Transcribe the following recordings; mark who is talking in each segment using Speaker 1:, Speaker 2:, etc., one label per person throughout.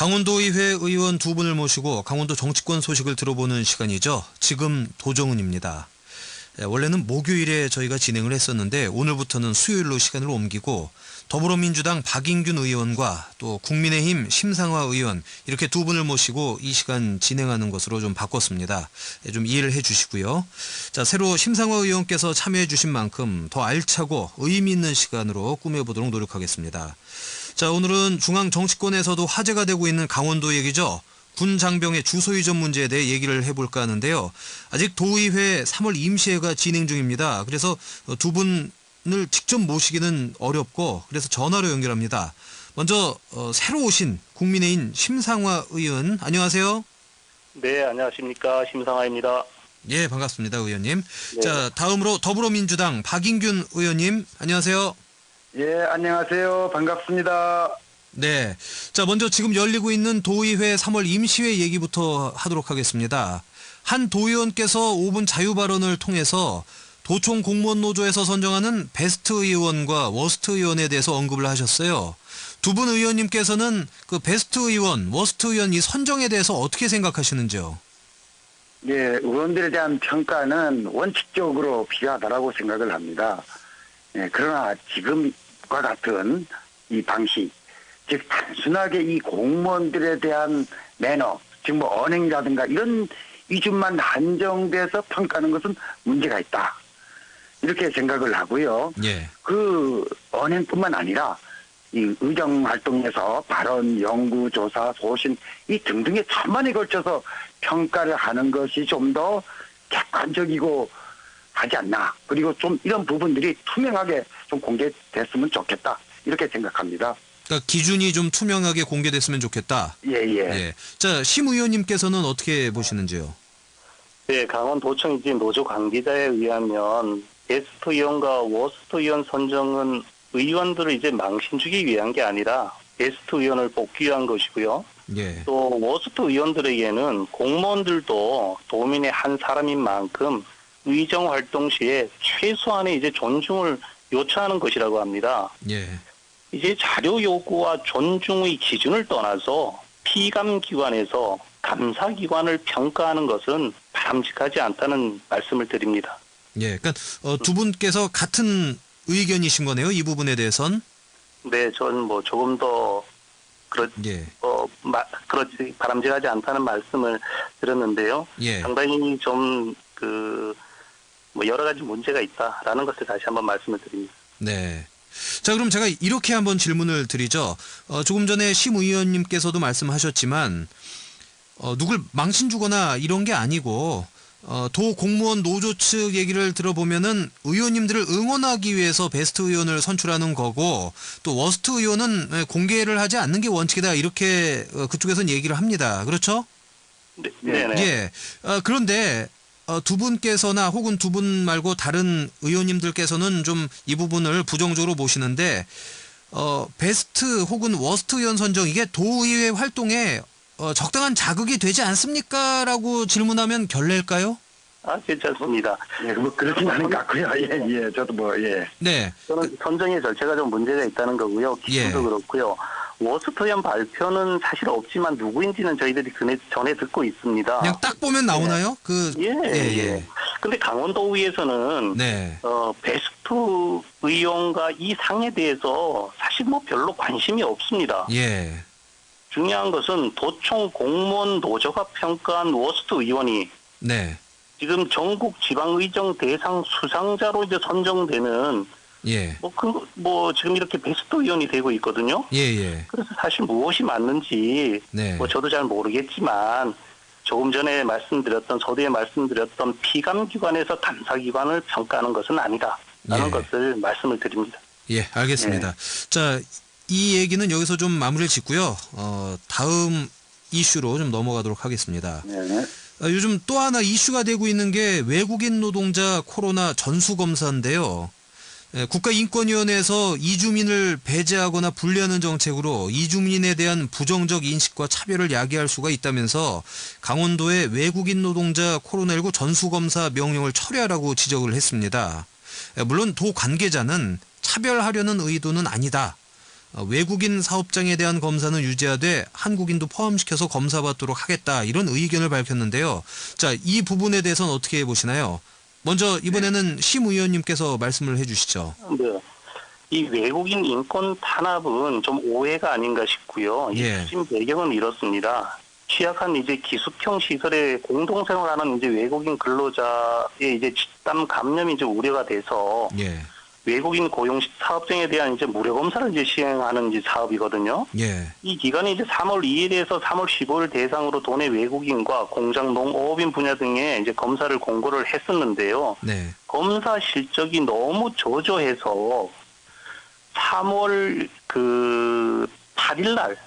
Speaker 1: 강원도의회 의원 두 분을 모시고 강원도 정치권 소식을 들어보는 시간이죠. 지금 도정은입니다. 원래는 목요일에 저희가 진행을 했었는데 오늘부터는 수요일로 시간을 옮기고 더불어민주당 박인균 의원과 또 국민의힘 심상화 의원 이렇게 두 분을 모시고 이 시간 진행하는 것으로 좀 바꿨습니다. 좀 이해를 해 주시고요. 자, 새로 심상화 의원께서 참여해 주신 만큼 더 알차고 의미 있는 시간으로 꾸며보도록 노력하겠습니다. 자, 오늘은 중앙 정치권에서도 화제가 되고 있는 강원도 얘기죠. 군 장병의 주소 이전 문제에 대해 얘기를 해볼까 하는데요. 아직 도의회 3월 임시회가 진행 중입니다. 그래서 두 분을 직접 모시기는 어렵고 그래서 전화로 연결합니다. 먼저 새로 오신 국민의힘 심상화 의원, 안녕하세요.
Speaker 2: 네, 안녕하십니까. 심상화입니다.
Speaker 1: 예, 반갑습니다, 의원님.
Speaker 2: 네.
Speaker 1: 자, 다음으로 더불어민주당 박인균 의원님, 안녕하세요.
Speaker 3: 예, 안녕하세요. 반갑습니다.
Speaker 1: 네. 자, 먼저 지금 열리고 있는 도의회 3월 임시회 얘기부터 하도록 하겠습니다. 한 도의원께서 5분 자유 발언을 통해서 도청 공무원 노조에서 선정하는 베스트 의원과 워스트 의원에 대해서 언급을 하셨어요. 두 분 의원님께서는 그 베스트 의원, 워스트 의원 이 선정에 대해서 어떻게 생각하시는지요?
Speaker 3: 예, 의원들에 대한 평가는 원칙적으로 필요하다고 생각을 합니다. 예, 그러나 지금과 같은 이 방식, 즉 단순하게 이 공무원들에 대한 매너, 즉 뭐 언행이라든가 이런 위주만 한정돼서 평가하는 것은 문제가 있다. 이렇게 생각을 하고요.
Speaker 1: 예.
Speaker 3: 그 언행뿐만 아니라 이 의정 활동에서 발언, 연구, 조사, 소신 이 등등의 천만에 걸쳐서 평가를 하는 것이 좀 더 객관적이고 하지 않나. 그리고 좀 이런 부분들이 투명하게 좀 공개됐으면 좋겠다. 이렇게 생각합니다.
Speaker 1: 그러니까 기준이 좀 투명하게 공개됐으면 좋겠다.
Speaker 3: 예, 예.
Speaker 1: 예. 자, 심 의원님께서는 어떻게 보시는지요?
Speaker 2: 네, 강원도청 이제 노조 관계자에 의하면 베스트 의원과 워스트 의원 선정은 의원들을 이제 망신주기 위한 게 아니라 베스트 의원을 뽑기 위한 것이고요.
Speaker 1: 예.
Speaker 2: 또 워스트 의원들에게는 공무원들도 도민의 한 사람인 만큼 의정 활동 시에 최소한의 이제 존중을 요청하는 것이라고 합니다.
Speaker 1: 예.
Speaker 2: 이제 자료 요구와 존중의 기준을 떠나서 피감기관에서 감사기관을 평가하는 것은 바람직하지 않다는 말씀을 드립니다.
Speaker 1: 예. 그러니까 두 분께서 같은 의견이신 거네요. 이 부분에 대해선.
Speaker 2: 네, 저는 뭐 조금 더
Speaker 1: 예.
Speaker 2: 그렇지 바람직하지 않다는 말씀을 드렸는데요.
Speaker 1: 예.
Speaker 2: 상당히 좀 뭐 여러 가지 문제가 있다라는 것을 다시 한번 말씀을 드립니다.
Speaker 1: 네. 자, 그럼 제가 이렇게 한번 질문을 드리죠. 조금 전에 심 의원님께서도 말씀하셨지만 누굴 망신 주거나 이런 게 아니고 도 공무원 노조 측 얘기를 들어보면은 의원님들을 응원하기 위해서 베스트 의원을 선출하는 거고 또 워스트 의원은 공개를 하지 않는 게 원칙이다 이렇게 그쪽에서는 얘기를 합니다. 그렇죠?
Speaker 2: 네, 네.
Speaker 1: 예. 그런데 두 분께서나 혹은 두 분 말고 다른 의원님들께서는 좀 이 부분을 부정적으로 보시는데 베스트 혹은 워스트 의원 선정 이게 도의회 활동에 적당한 자극이 되지 않습니까? 라고 질문하면 결례일까요?
Speaker 2: 괜찮습니다.
Speaker 3: 예, 뭐 그렇진 않은 것 같고요. 예, 예. 저도 뭐 예.
Speaker 1: 네.
Speaker 2: 저는 선정의 절차가 좀 문제가 있다는 거고요. 기준도
Speaker 1: 예.
Speaker 2: 그렇고요. 워스트 의원 발표는 사실 없지만 누구인지는 저희들이 전에 듣고 있습니다.
Speaker 1: 그냥 딱 보면 나오나요?
Speaker 2: 예. 근데 강원도의회에서는
Speaker 1: 네.
Speaker 2: 베스트 의원과 이 상에 대해서 사실 뭐 별로 관심이 없습니다.
Speaker 1: 예.
Speaker 2: 중요한 것은 도청 공무원 노조가 평가한 워스트 의원이
Speaker 1: 네.
Speaker 2: 지금 전국 지방의정 대상 수상자로 이제 선정되는
Speaker 1: 예.
Speaker 2: 지금 이렇게 베스트 의원이 되고 있거든요.
Speaker 1: 예.
Speaker 2: 그래서 사실 무엇이 맞는지
Speaker 1: 네.
Speaker 2: 저도 잘 모르겠지만 조금 전에 서두에 말씀드렸던 피감기관에서 감사기관을 평가하는 것은 아니다라는
Speaker 1: 예.
Speaker 2: 것을 말씀을 드립니다.
Speaker 1: 예, 알겠습니다. 자, 이 얘기는 여기서 좀 마무리를 짓고요. 다음 이슈로 좀 넘어가도록 하겠습니다.
Speaker 3: 네.
Speaker 1: 요즘 또 하나 이슈가 되고 있는 게 외국인 노동자 코로나 전수검사인데요. 국가인권위원회에서 이주민을 배제하거나 분리하는 정책으로 이주민에 대한 부정적 인식과 차별을 야기할 수가 있다면서 강원도의 외국인 노동자 코로나19 전수검사 명령을 철회하라고 지적을 했습니다. 물론 도 관계자는 차별하려는 의도는 아니다. 외국인 사업장에 대한 검사는 유지하되 한국인도 포함시켜서 검사받도록 하겠다 이런 의견을 밝혔는데요. 자, 이 부분에 대해서는 어떻게 보시나요? 먼저 이번에는 심 의원님께서 말씀을 해주시죠.
Speaker 2: 네. 이 외국인 인권 탄압은 좀 오해가 아닌가 싶고요. 이
Speaker 1: 예.
Speaker 2: 핵심 배경은 이렇습니다. 취약한 이제 기숙형 시설에 공동생활하는 이제 외국인 근로자의 이제 집단 감염이 이제 우려가 돼서
Speaker 1: 예,
Speaker 2: 외국인 고용 사업장에 대한 이제 무료 검사를 이제 시행하는 이제 사업이거든요.
Speaker 1: 예,
Speaker 2: 이 기간이 이제 3월 2일에서 3월 15일 대상으로 도내 외국인과 공장, 농업인 분야 등의 이제 검사를 공고를 했었는데요.
Speaker 1: 네,
Speaker 2: 검사 실적이 너무 저조해서 3월 8일 날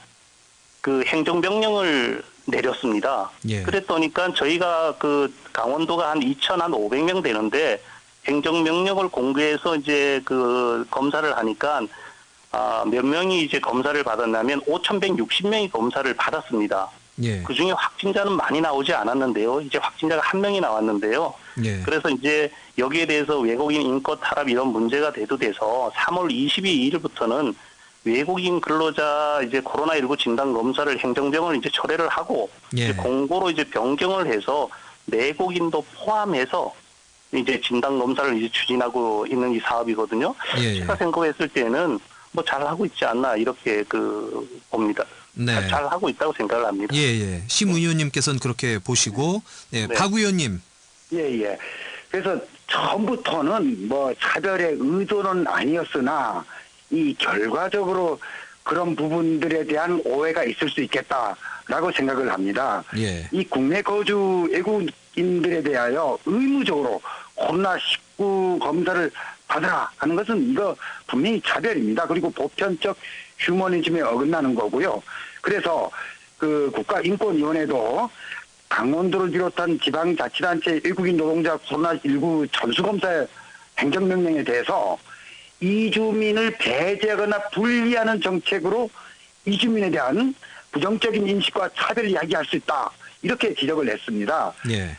Speaker 2: 그 행정명령을 내렸습니다.
Speaker 1: 예,
Speaker 2: 그랬더니까 저희가 그 강원도가 한 2,500명 되는데 행정명령을 공개해서 이제 그 검사를 하니까 몇 명이 이제 검사를 받았냐면 5,160명이 검사를 받았습니다.
Speaker 1: 예,
Speaker 2: 그 중에 확진자는 많이 나오지 않았는데요. 이제 확진자가 한 명이 나왔는데요.
Speaker 1: 예,
Speaker 2: 그래서 이제 여기에 대해서 외국인 인권 탄압 이런 문제가 대두돼서 3월 22일부터는 외국인 근로자 이제 코로나19 진단 검사를 행정병을 이제 철회를 하고
Speaker 1: 예.
Speaker 2: 이제 공고로 이제 변경을 해서 내국인도 포함해서 이제 진단 검사를 이제 추진하고 있는 이 사업이거든요.
Speaker 1: 예,
Speaker 2: 제가 생각했을 때는 뭐 잘하고 있지 않나 이렇게 봅니다.
Speaker 1: 네.
Speaker 2: 잘하고 있다고 생각을 합니다.
Speaker 1: 예, 예. 심 의원님께서는 그렇게 보시고, 예,
Speaker 2: 네.
Speaker 1: 박 의원님.
Speaker 3: 예, 예. 그래서 처음부터는 뭐 차별의 의도는 아니었으나 이 결과적으로 그런 부분들에 대한 오해가 있을 수 있겠다라고 생각을 합니다.
Speaker 1: 예,
Speaker 3: 이 국내 거주 외국인들에 대하여 의무적으로 코로나19 검사를 받으라 하는 것은 이거 분명히 차별입니다. 그리고 보편적 휴머니즘에 어긋나는 거고요. 그래서 그 국가인권위원회도 강원도를 비롯한 지방자치단체 외국인 노동자 코로나19 전수검사 행정명령에 대해서 이주민을 배제하거나 분리하는 정책으로 이주민에 대한 부정적인 인식과 차별을 야기할 수 있다. 이렇게 지적을 했습니다.
Speaker 1: 예,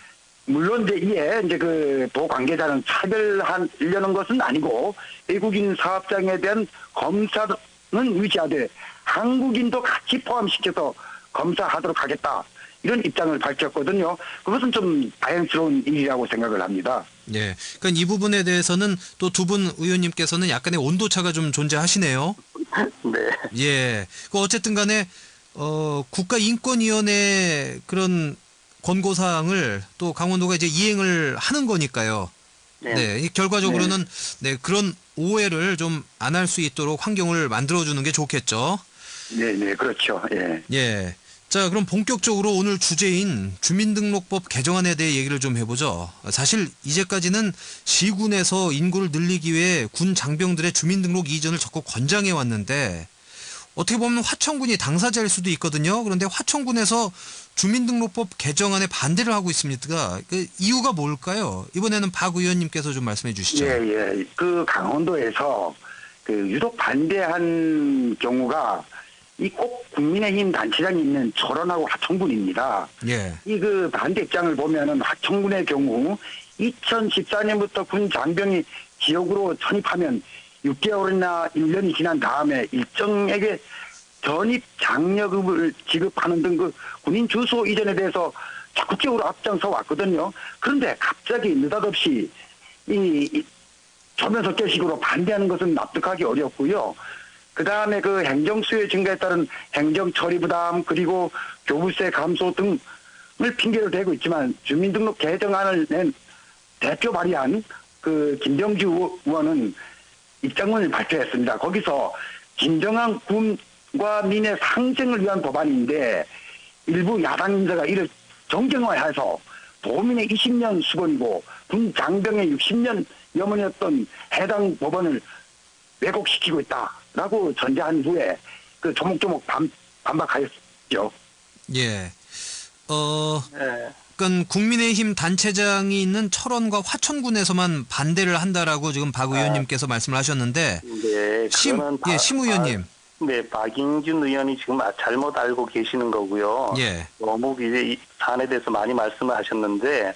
Speaker 3: 물론 이제 이에 이제 그 도 관계자는 차별하려는 것은 아니고 외국인 사업장에 대한 검사는 유지하되 한국인도 같이 포함시켜서 검사하도록 하겠다. 이런 입장을 밝혔거든요. 그것은 좀 다행스러운 일이라고 생각을 합니다.
Speaker 1: 예. 그러니까 이 부분에 대해서는 또 두 분 의원님께서는 약간의 온도차가 좀 존재하시네요.
Speaker 2: 네.
Speaker 1: 예. 그 어쨌든 간에 국가인권위원회 그런 권고사항을 또 강원도가 이제 이행을 하는 거니까요.
Speaker 2: 네.
Speaker 1: 네. 이 결과적으로는 네, 그런 오해를 좀 안 할 수 있도록 환경을 만들어 주는 게 좋겠죠.
Speaker 3: 네, 네, 그렇죠. 예.
Speaker 1: 예. 자, 그럼 본격적으로 오늘 주제인 주민등록법 개정안에 대해 얘기를 좀 해보죠. 사실 이제까지는 시군에서 인구를 늘리기 위해 군 장병들의 주민등록 이전을 적극 권장해 왔는데 어떻게 보면 화천군이 당사자일 수도 있거든요. 그런데 화천군에서 주민등록법 개정안에 반대를 하고 있습니다. 그 이유가 뭘까요? 이번에는 박 의원님께서 좀 말씀해 주시죠.
Speaker 3: 예, 예. 그 강원도에서 그 유독 반대한 경우가 이 꼭 국민의힘 단체장이 있는 철원하고 화천군입니다.
Speaker 1: 예.
Speaker 3: 이 그 반대 입장을 보면은 화천군의 경우 2014년부터 군 장병이 지역으로 전입하면 6개월이나 1년이 지난 다음에 일정에게 전입 장려금을 지급하는 등 그 군인 주소 이전에 대해서 적극적으로 앞장서 왔거든요. 그런데 갑자기 느닷없이 이 조면석결식으로 반대하는 것은 납득하기 어렵고요. 그 다음에 그 행정수요 증가에 따른 행정 처리 부담 그리고 교부세 감소 등을 핑계로 대고 있지만 주민등록 개정안을 낸 대표 발의한 그 김병주 의원은 입장문을 발표했습니다. 거기서 진정한 군과 민의 상생을 위한 법안인데 일부 야당 인사가 이를 정쟁화해서 도민의 20년 수건이고 군 장병의 60년 염원이었던 해당 법안을 왜곡시키고 있다라고 전제한 후에 그 조목조목 반박하였죠.
Speaker 1: 예.
Speaker 2: 네.
Speaker 1: 그러니까 국민의힘 단체장이 있는 철원과 화천군에서만 반대를 한다라고 지금 박 의원님께서 말씀을 하셨는데
Speaker 2: 네. 그거는
Speaker 1: 심 의원님.
Speaker 2: 네, 박인준 의원이 지금 잘못 알고 계시는 거고요.
Speaker 1: 예.
Speaker 2: 너무 이제 이 사안에 대해서 많이 말씀을 하셨는데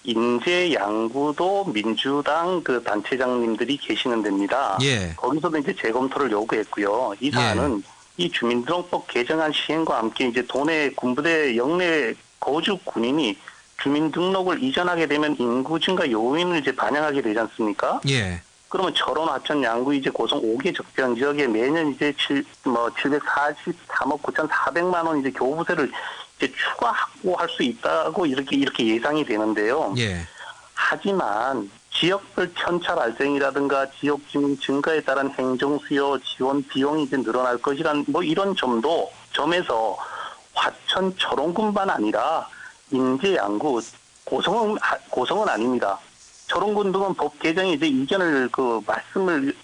Speaker 2: 인제 양구도 민주당 그 단체장님들이 계시는 데입니다.
Speaker 1: 예.
Speaker 2: 거기서도 이제 재검토를 요구했고요. 이 사안은 이 주민등록법 개정안 시행과 함께 이제 도내 군부대 영내 거주 군인이 주민등록을 이전하게 되면 인구 증가 요인을 이제 반영하게 되지 않습니까?
Speaker 1: 예.
Speaker 2: 그러면 철원, 하천, 양구 이제 고성 5개 적정 지역에 매년 이제 743억 9,400만 원 이제 교부세를 이제 추가 확보할 수 있다고 이렇게 예상이 되는데요.
Speaker 1: 예.
Speaker 2: 하지만 지역별 편차 발생이라든가 지역 주민 증가에 따른 행정 수요 지원 비용이 이제 늘어날 것이란 뭐 이런 점에서 화천 철원군만 아니라 인제 양구 고성은 아닙니다. 철원군 등은 법 개정에 이제 이전을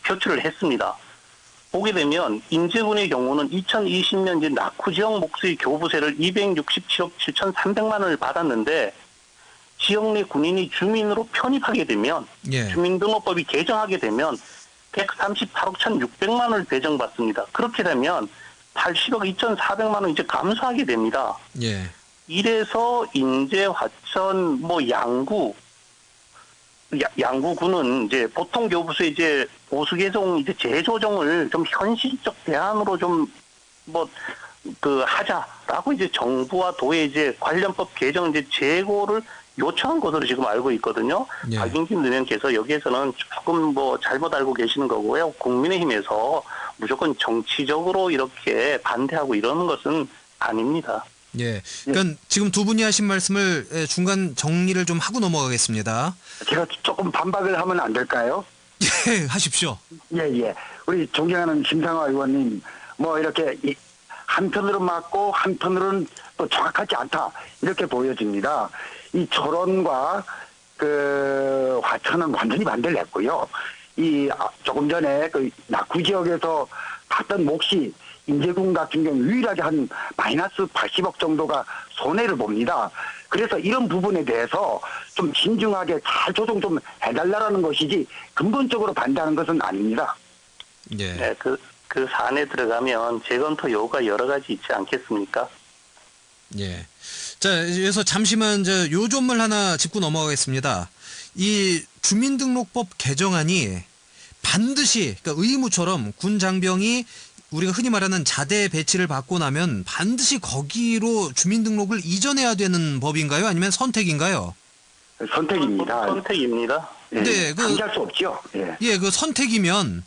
Speaker 2: 표출을 했습니다. 보게 되면 인제군의 경우는 2020년 이제 낙후 지역 목수의 교부세를 267억 7,300만 원을 받았는데 지역 내 군인이 주민으로 편입하게 되면
Speaker 1: 예.
Speaker 2: 주민등록법이 개정하게 되면 138억 1,600만 원을 배정받습니다. 그렇게 되면 80억 2,400만 원 이제 감소하게 됩니다.
Speaker 1: 예.
Speaker 2: 이래서 인제 화천 양구군은 이제 보통 교부세 이제 보수 개정 이제 재조정을 좀 현실적 대안으로 좀 하자라고 이제 정부와 도의 이제 관련법 개정 이제 재고를 요청한 것으로 지금 알고 있거든요.
Speaker 1: 예.
Speaker 2: 박용진 의원께서 여기에서는 조금 잘못 알고 계시는 거고요. 국민의힘에서 무조건 정치적으로 이렇게 반대하고 이러는 것은 아닙니다.
Speaker 1: 예. 그러니까 지금 두 분이 하신 말씀을 중간 정리를 좀 하고 넘어가겠습니다.
Speaker 3: 제가 조금 반박을 하면 안 될까요?
Speaker 1: 예, 하십시오.
Speaker 3: 예. 우리 존경하는 심상화 의원님, 이렇게 한편으로 맞고 한편으로는 또 정확하지 않다. 이렇게 보여집니다. 이 철원과 화천은 완전히 반대를 했고요. 조금 전에 낙후 지역에서 봤던 몫이 인제군 같은 경우 유일하게 한 마이너스 80억 정도가 손해를 봅니다. 그래서 이런 부분에 대해서 좀 신중하게 잘 조정 좀 해달라는 것이지 근본적으로 반대하는 것은 아닙니다.
Speaker 1: 예.
Speaker 2: 네, 그 사안에 들어가면 재검토 요구가 여러 가지 있지 않겠습니까?
Speaker 1: 예. 자, 그래서 잠시만 요점을 하나 짚고 넘어가겠습니다. 이 주민등록법 개정안이 반드시, 그러니까 의무처럼 군 장병이 우리가 흔히 말하는 자대 배치를 받고 나면 반드시 거기로 주민등록을 이전해야 되는 법인가요? 아니면 선택인가요?
Speaker 3: 선택입니다.
Speaker 2: 선택입니다.
Speaker 1: 네,
Speaker 3: 강제할 수 없죠. 예.
Speaker 1: 예, 그 선택이면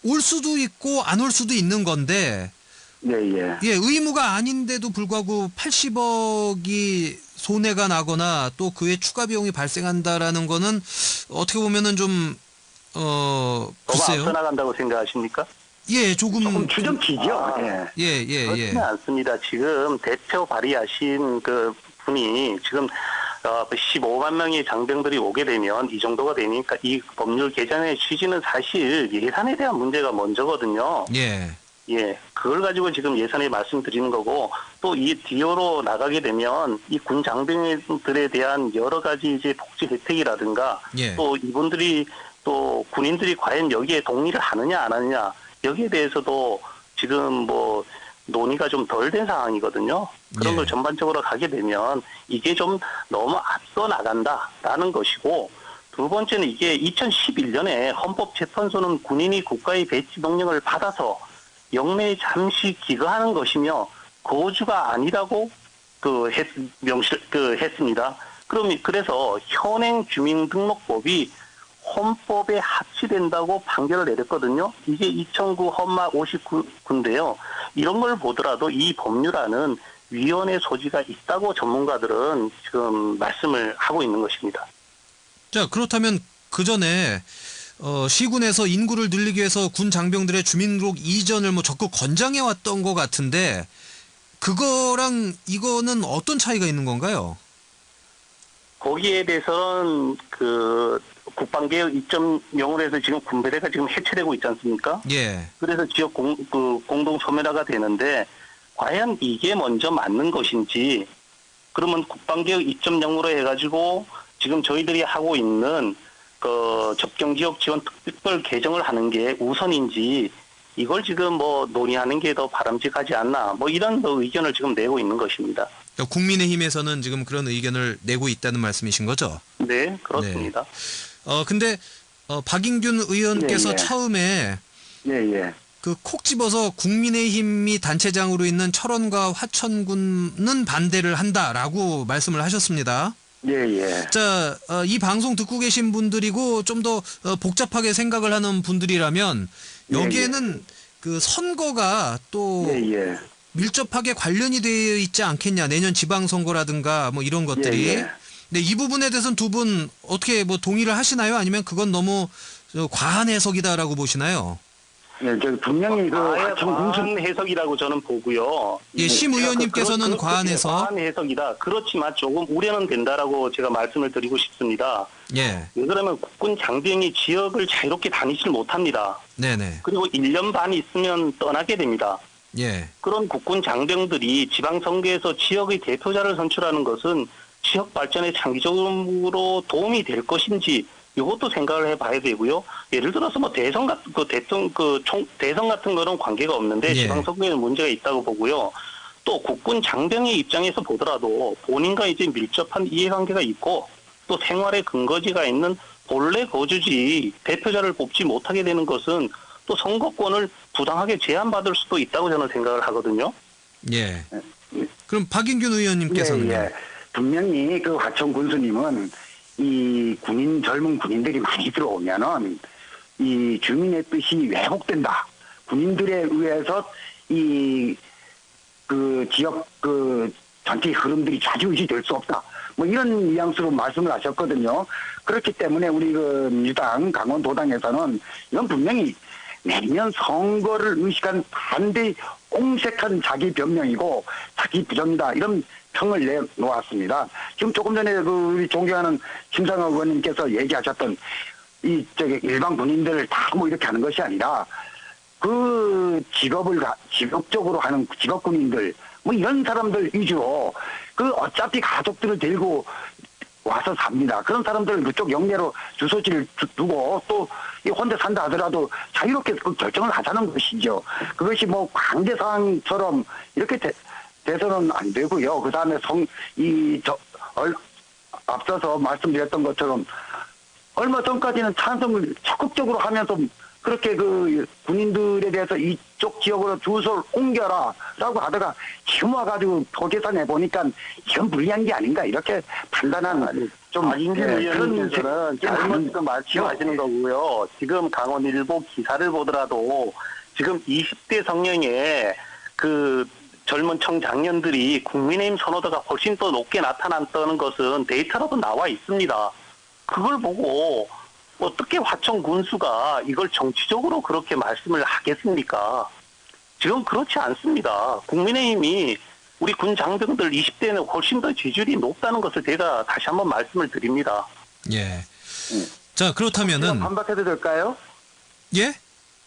Speaker 1: 올 수도 있고 안 올 수도 있는 건데
Speaker 3: 예.
Speaker 1: 예, 의무가 아닌데도 불구하고 80억이 손해가 나거나 또 그에 추가 비용이 발생한다라는 거는 어떻게 보면은 좀
Speaker 2: 너무
Speaker 1: 글쎄요.
Speaker 2: 앞서 나간다고 생각하십니까?
Speaker 1: 예, 조금
Speaker 3: 추정치죠. 예.
Speaker 1: 예.
Speaker 2: 그렇지는 않습니다. 지금 대표 발의하신 그 분이 지금 15만 명의 장병들이 오게 되면 이 정도가 되니까 이 법률 개정의 취지는 사실 예산에 대한 문제가 먼저거든요.
Speaker 1: 예.
Speaker 2: 예, 그걸 가지고 지금 예산에 말씀드리는 거고 또 이 디오로 나가게 되면 이 군 장병들에 대한 여러 가지 이제 복지 혜택이라든가
Speaker 1: 예.
Speaker 2: 또 이분들이 또 군인들이 과연 여기에 동의를 하느냐 안 하느냐 여기에 대해서도 지금 논의가 좀 덜 된 상황이거든요. 그런
Speaker 1: 예.
Speaker 2: 걸 전반적으로 가게 되면 이게 좀 너무 앞서 나간다라는 것이고 두 번째는 이게 2011년에 헌법재판소는 군인이 국가의 배치 명령을 받아서 영내에 잠시 기거하는 것이며 거주가 아니라고 했습니다. 그래서 현행 주민등록법이 헌법에 합치된다고 판결을 내렸거든요. 이게 2009 헌마 59인데요. 이런 걸 보더라도 이 법률안은 위헌의 소지가 있다고 전문가들은 지금 말씀을 하고 있는 것입니다.
Speaker 1: 자, 그렇다면 그 전에 시군에서 인구를 늘리기 위해서 군 장병들의 주민등록 이전을 적극 권장해 왔던 것 같은데 그거랑 이거는 어떤 차이가 있는 건가요?
Speaker 2: 거기에 대해서는 국방개혁 2.0으로 해서 지금 군부대가 지금 해체되고 있지 않습니까?
Speaker 1: 예.
Speaker 2: 그래서 지역 공동 소멸화가 되는데 과연 이게 먼저 맞는 것인지 그러면 국방개혁 2.0으로 해가지고 지금 저희들이 하고 있는 접경지역 지원 특별 개정을 하는 게 우선인지 이걸 지금 뭐 논의하는 게 더 바람직하지 않나 뭐 이런 의견을 지금 내고 있는 것입니다.
Speaker 1: 그러니까 국민의힘에서는 지금 그런 의견을 내고 있다는 말씀이신 거죠?
Speaker 2: 네, 그렇습니다.
Speaker 1: 근데 박인균 의원께서
Speaker 3: 예, 예.
Speaker 1: 처음에
Speaker 3: 예.
Speaker 1: 그 콕 집어서 국민의힘이 단체장으로 있는 철원과 화천군은 반대를 한다라고 말씀을 하셨습니다.
Speaker 3: 예.
Speaker 1: 자, 이 방송 듣고 계신 분들이고 좀 더 복잡하게 생각을 하는 분들이라면 여기에는 그 선거가 또
Speaker 3: 예.
Speaker 1: 밀접하게 관련이 되어 있지 않겠냐. 내년 지방선거라든가 뭐 이런 것들이.
Speaker 3: 예.
Speaker 1: 네, 이 부분에 대해서는 두 분 어떻게 뭐 동의를 하시나요? 아니면 그건 너무 과한 해석이다라고 보시나요?
Speaker 3: 예, 저 분명히 그
Speaker 2: 아예
Speaker 3: 화천군수
Speaker 2: 과한 해석이라고 저는 보고요.
Speaker 1: 예, 심 의원님께서는 과한 해석.
Speaker 2: 과한 해석이다. 그렇지만 조금 우려는 된다라고 제가 말씀을 드리고 싶습니다.
Speaker 1: 예,
Speaker 2: 왜 그러면 국군 장병이 지역을 자유롭게 다니질 못합니다.
Speaker 1: 네네.
Speaker 2: 그리고 1년 반 있으면 떠나게 됩니다.
Speaker 1: 예,
Speaker 2: 그런 국군 장병들이 지방선거에서 지역의 대표자를 선출하는 것은 지역 발전에 장기적으로 도움이 될 것인지 이것도 생각을 해봐야 되고요. 예를 들어서 뭐 대선 같은 대선 같은 거는 관계가 없는데
Speaker 1: 예.
Speaker 2: 지방선거에는 문제가 있다고 보고요. 또 국군 장병의 입장에서 보더라도 본인과 이제 밀접한 이해관계가 있고 또 생활의 근거지가 있는 본래 거주지 대표자를 뽑지 못하게 되는 것은 또 선거권을 부당하게 제한받을 수도 있다고 저는 생각을 하거든요.
Speaker 1: 예. 그럼 박인균 의원님께서는요?
Speaker 3: 예. 분명히 그 화천군수님은 이 젊은 군인들이 많이 들어오면은 이 주민의 뜻이 왜곡된다. 군인들에 의해서 이 그 지역 그 전체 흐름들이 좌지우지 될 수 없다. 뭐 이런 뉘앙스로 말씀을 하셨거든요. 그렇기 때문에 우리 그 민주당 강원도당에서는 이건 분명히 내년 선거를 의식한 반대 공색한 자기 변명이고 자기 부정이다 이런 평을 내놓았습니다. 지금 조금 전에 그 우리 존경하는 심상호 의원님께서 얘기하셨던 이 저기 일반 군인들 다 뭐 이렇게 하는 것이 아니라 그 직업적으로 하는 직업 군인들 뭐 이런 사람들 위주로 그 어차피 가족들을 데리고 와서 삽니다. 그런 사람들 그쪽 영내로 주소지를 두고 또 혼자 산다 하더라도 자유롭게 그 결정을 하자는 것이죠. 그것이 뭐 강제 사항처럼 이렇게 돼서는 안 되고요. 그 다음에 앞서서 말씀드렸던 것처럼 얼마 전까지는 찬성을 적극적으로 하면서 그렇게 그 군인들에 대해서 이쪽 지역으로 주소를 옮겨라 라고 하다가 지금 와가지고 도계산해 보니까 이건 불리한 게 아닌가 이렇게 판단하는 좀
Speaker 2: 박인균 의원님께서는 잘못 말씀하시는 거고요. 지금 강원일보 기사를 보더라도 지금 20대 성령의 그 젊은 청장년들이 국민의힘 선호도가 훨씬 더 높게 나타났다는 것은 데이터로도 나와 있습니다. 그걸 보고 어떻게 화천 군수가 이걸 정치적으로 그렇게 말씀을 하겠습니까? 지금 그렇지 않습니다. 국민의힘이 우리 군 장병들 20대는 훨씬 더 지지율이 높다는 것을 제가 다시 한번 말씀을 드립니다.
Speaker 1: 예. 자, 그렇다면은
Speaker 3: 반박해도 될까요?
Speaker 1: 예?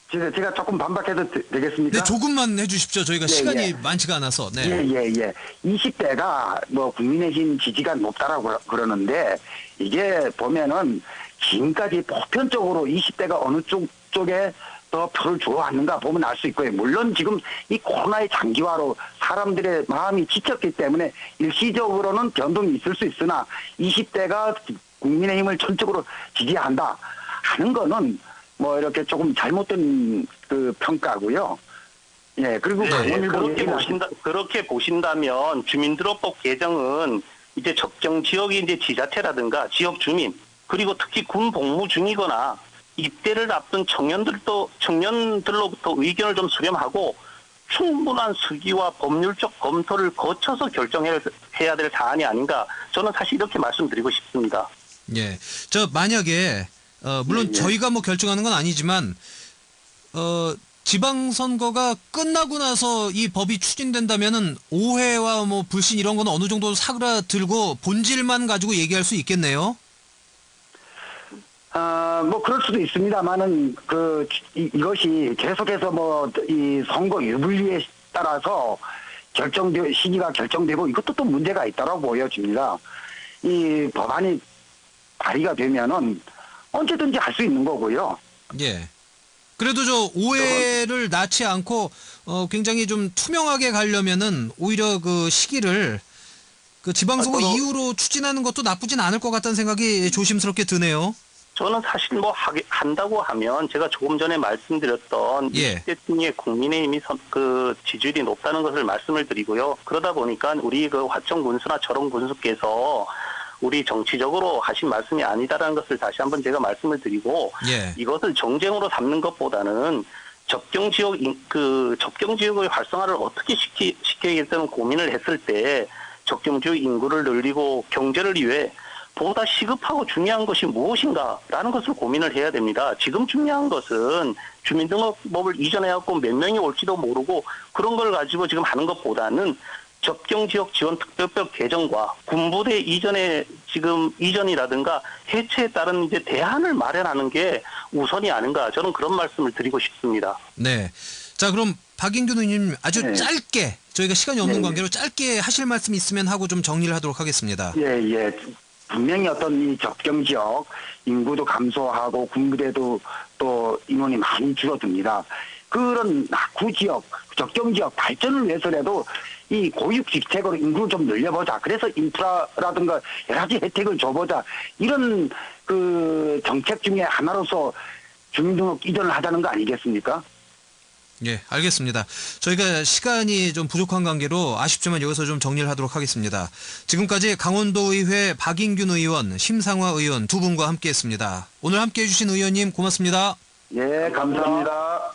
Speaker 3: 제가 조금 반박해도 되겠습니까?
Speaker 1: 네, 조금만 해주십시오. 저희가 시간이
Speaker 3: 예.
Speaker 1: 많지가 않아서. 네.
Speaker 3: 예. 20대가 뭐 국민의힘 지지가 높다라고 그러는데 이게 보면은 지금까지 보편적으로 20대가 어느 쪽에 더 표를 주어왔는가 보면 알 수 있고요. 물론 지금 이 코로나의 장기화로 사람들의 마음이 지쳤기 때문에 일시적으로는 변동이 있을 수 있으나 20대가 국민의힘을 전적으로 지지한다 하는 거는 뭐 이렇게 조금 잘못된 그 평가고요. 예, 그리고
Speaker 2: 그렇게 보신다면 주민등록법 개정은 이제 적정 지역이 이제 지자체라든가 지역 주민 그리고 특히 군 복무 중이거나 입대를 앞둔 청년들로부터 의견을 좀 수렴하고 충분한 수기와 법률적 검토를 거쳐서 결정해야 될 사안이 아닌가 저는 사실 이렇게 말씀드리고 싶습니다.
Speaker 1: 예. 저 만약에 물론 저희가 뭐 결정하는 건 아니지만 지방선거가 끝나고 나서 이 법이 추진된다면은 오해와 뭐 불신 이런 거는 어느 정도 사그라들고 본질만 가지고 얘기할 수 있겠네요.
Speaker 3: 뭐 그럴 수도 있습니다만은 이것이 계속해서 뭐 이 선거 유불리에 따라서 시기가 결정되고 이것도 또 문제가 있다고 보여집니다. 이 법안이 발의가 되면은 언제든지 할 수 있는 거고요.
Speaker 1: 예. 그래도 저 오해를 낳지 않고 굉장히 좀 투명하게 가려면은 오히려 그 시기를 그 지방선거
Speaker 2: 저는-
Speaker 1: 이후로 추진하는 것도 나쁘진 않을 것 같다는 생각이 조심스럽게 드네요.
Speaker 2: 저는 사실 뭐 한다고 하면 제가 조금 전에 말씀드렸던
Speaker 1: 예.
Speaker 2: 20대 중에 국민의힘이 그 지지율이 높다는 것을 말씀을 드리고요. 그러다 보니까 우리 그 화청 군수나 철원 군수께서 우리 정치적으로 하신 말씀이 아니다라는 것을 다시 한번 제가 말씀을 드리고
Speaker 1: 예.
Speaker 2: 이것을 정쟁으로 삼는 것보다는 접경 지역의 활성화를 어떻게 시키겠다는 고민을 했을 때 접경 지역 인구를 늘리고 경제를 위해 보다 시급하고 중요한 것이 무엇인가라는 것을 고민을 해야 됩니다. 지금 중요한 것은 주민등록법을 이전해갖고 몇 명이 올지도 모르고 그런 걸 가지고 지금 하는 것보다는 접경지역 지원특별법 개정과 군부대 이전이라든가 해체에 따른 이제 대안을 마련하는 게 우선이 아닌가 저는 그런 말씀을 드리고 싶습니다.
Speaker 1: 네. 자, 그럼 박인균 의원님 아주
Speaker 3: 네.
Speaker 1: 짧게 저희가 시간이 없는
Speaker 3: 네, 네.
Speaker 1: 관계로 짧게 하실 말씀 있으면 하고 좀 정리를 하도록 하겠습니다.
Speaker 3: 예. 분명히 어떤 이 접경 지역 인구도 감소하고 군부대도 또 인원이 많이 줄어듭니다. 그런 낙후 지역, 접경 지역 발전을 위해서라도 이 고육직책으로 인구를 좀 늘려보자. 그래서 인프라라든가 여러 가지 혜택을 줘보자. 이런 그 정책 중에 하나로서 주민등록 이전을 하자는 거 아니겠습니까?
Speaker 1: 예, 알겠습니다. 저희가 시간이 좀 부족한 관계로 아쉽지만 여기서 좀 정리를 하도록 하겠습니다. 지금까지 강원도의회 박인균 의원, 심상화 의원 두 분과 함께했습니다. 오늘 함께해 주신 의원님 고맙습니다.
Speaker 3: 예, 감사합니다.